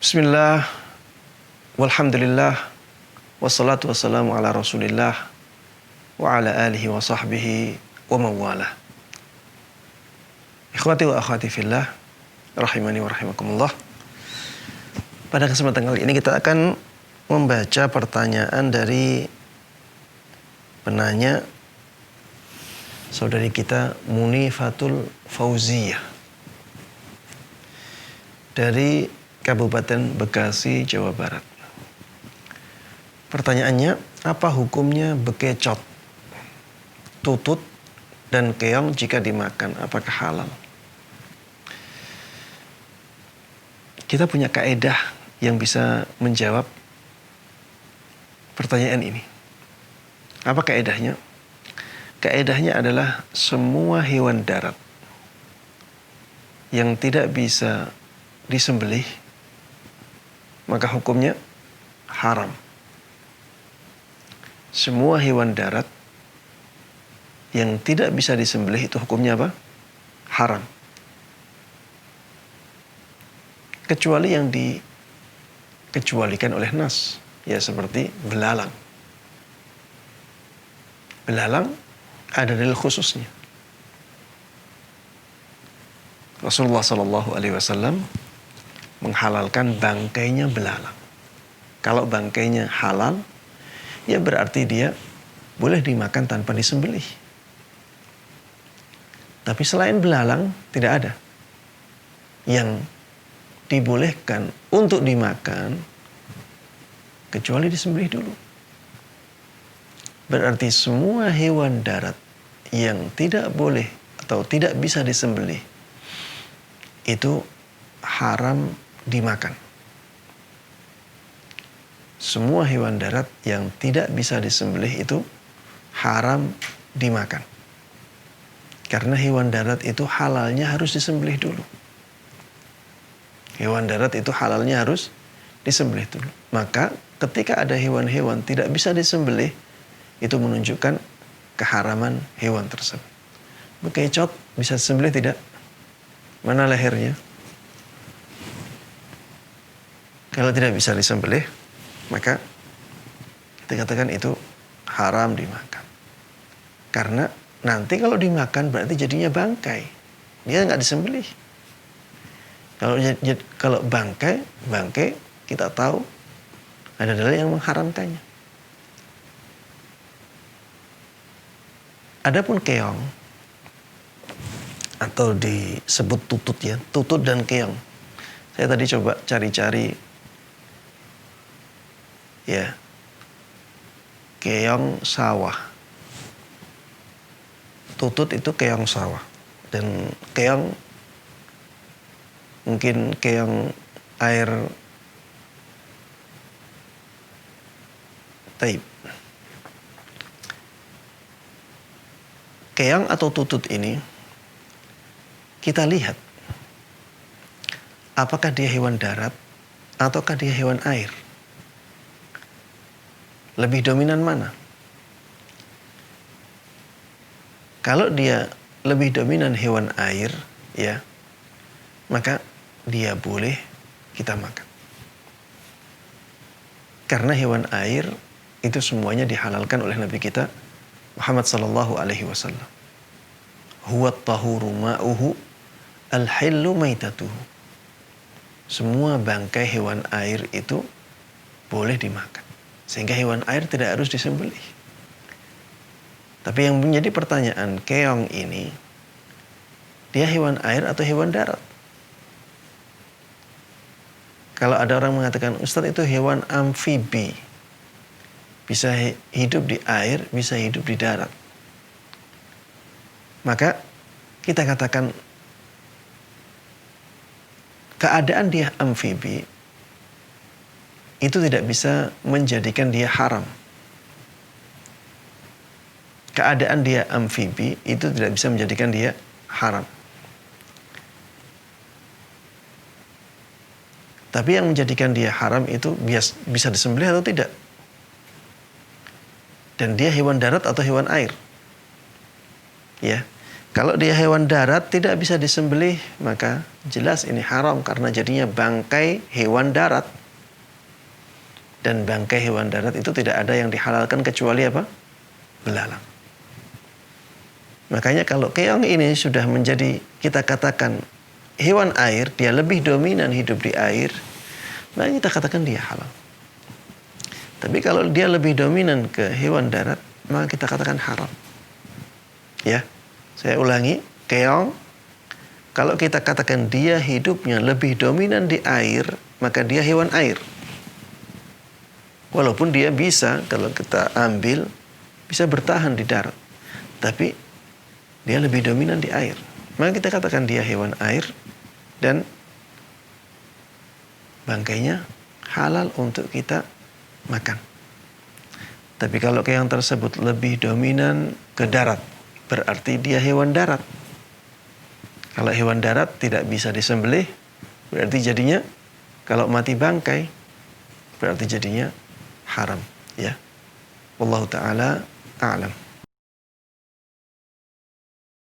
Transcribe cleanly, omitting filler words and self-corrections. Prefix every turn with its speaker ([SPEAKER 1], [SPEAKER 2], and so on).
[SPEAKER 1] Bismillah, walhamdulillah, wassalatu wassalamu ala rasulillah, wa ala alihi wa sahbihi wa mawalah. Ikhwati wa akhwati fillah, rahimani wa rahimakumullah. Pada kesempatan kali ini kita akan membaca pertanyaan dari penanya saudari kita Munifatul Fauziyah dari Kabupaten Bekasi, Jawa Barat. Pertanyaannya, apa hukumnya bekecot, tutut, dan keong jika dimakan? Apakah halal? Kita punya kaedah yang bisa menjawab pertanyaan ini. Apa kaedahnya? Kaedahnya adalah semua hewan darat yang tidak bisa disembelih, maka hukumnya haram. Semua hewan darat yang tidak bisa disembelih itu hukumnya apa? Haram. Kecuali yang dikecualikan oleh nas, ya seperti belalang. Belalang ada dalil khususnya. Rasulullah SAW menghalalkan bangkainya belalang. Kalau bangkainya halal, ya berarti dia boleh dimakan tanpa disembelih. Tapi selain belalang, tidak ada yang dibolehkan untuk dimakan kecuali disembelih dulu. Berarti semua hewan darat yang tidak boleh atau tidak bisa disembelih itu haram dimakan. Semua hewan darat yang tidak bisa disembelih itu haram dimakan. Karena hewan darat itu halalnya harus disembelih dulu. Hewan darat itu halalnya harus disembelih dulu. Maka ketika ada hewan-hewan tidak bisa disembelih, itu menunjukkan keharaman hewan tersebut. Bekecot bisa disembelih tidak? Mana lehernya? Kalau tidak bisa disembelih, maka kita katakan itu haram dimakan. Karena nanti kalau dimakan berarti jadinya bangkai. Dia nggak disembelih. Kalau bangkai kita tahu ada dalil yang mengharamkannya. Adapun keong atau disebut tutut ya, tutut dan keong. Saya tadi coba cari-cari ya, keong sawah. Tutut itu keong sawah. Dan keong mungkin keong air taib. Keong atau tutut ini kita lihat apakah dia hewan darat ataukah dia hewan air. Lebih dominan mana? Kalau dia lebih dominan hewan air, ya, maka dia boleh kita makan. Karena hewan air itu semuanya dihalalkan oleh Nabi kita Muhammad sallallahu alaihi wasallam. Huwa tahuru ma'uhu al-hillu maitatuhu. Semua bangkai hewan air itu boleh dimakan. Sehingga hewan air tidak harus disembelih. Tapi yang menjadi pertanyaan, keong ini, dia hewan air atau hewan darat? Kalau ada orang mengatakan, Ustadz itu hewan amfibi. Bisa hidup di air, bisa hidup di darat. Maka kita katakan, keadaan dia amfibi itu tidak bisa menjadikan dia haram. Keadaan dia amfibi itu tidak bisa menjadikan dia haram. Tapi yang menjadikan dia haram itu bisa disembelih atau tidak. Dan dia hewan darat atau hewan air. Ya. Kalau dia hewan darat tidak bisa disembelih, maka jelas ini haram karena jadinya bangkai hewan darat. Dan bangkai hewan darat itu tidak ada yang dihalalkan kecuali apa? Belalang. Makanya kalau keong ini sudah menjadi, kita katakan hewan air, dia lebih dominan hidup di air, maka kita katakan dia halal. Tapi kalau dia lebih dominan ke hewan darat, maka kita katakan haram. Ya, saya ulangi, keong, kalau kita katakan dia hidupnya lebih dominan di air, maka dia hewan air. Walaupun dia bisa, kalau kita ambil, bisa bertahan di darat. Tapi dia lebih dominan di air. Maka kita katakan dia hewan air dan bangkainya halal untuk kita makan. Tapi kalau keong tersebut lebih dominan ke darat, berarti dia hewan darat. Kalau hewan darat tidak bisa disembelih, berarti jadinya kalau mati bangkai, berarti jadinya haram, ya. Wallahu taala a'lam.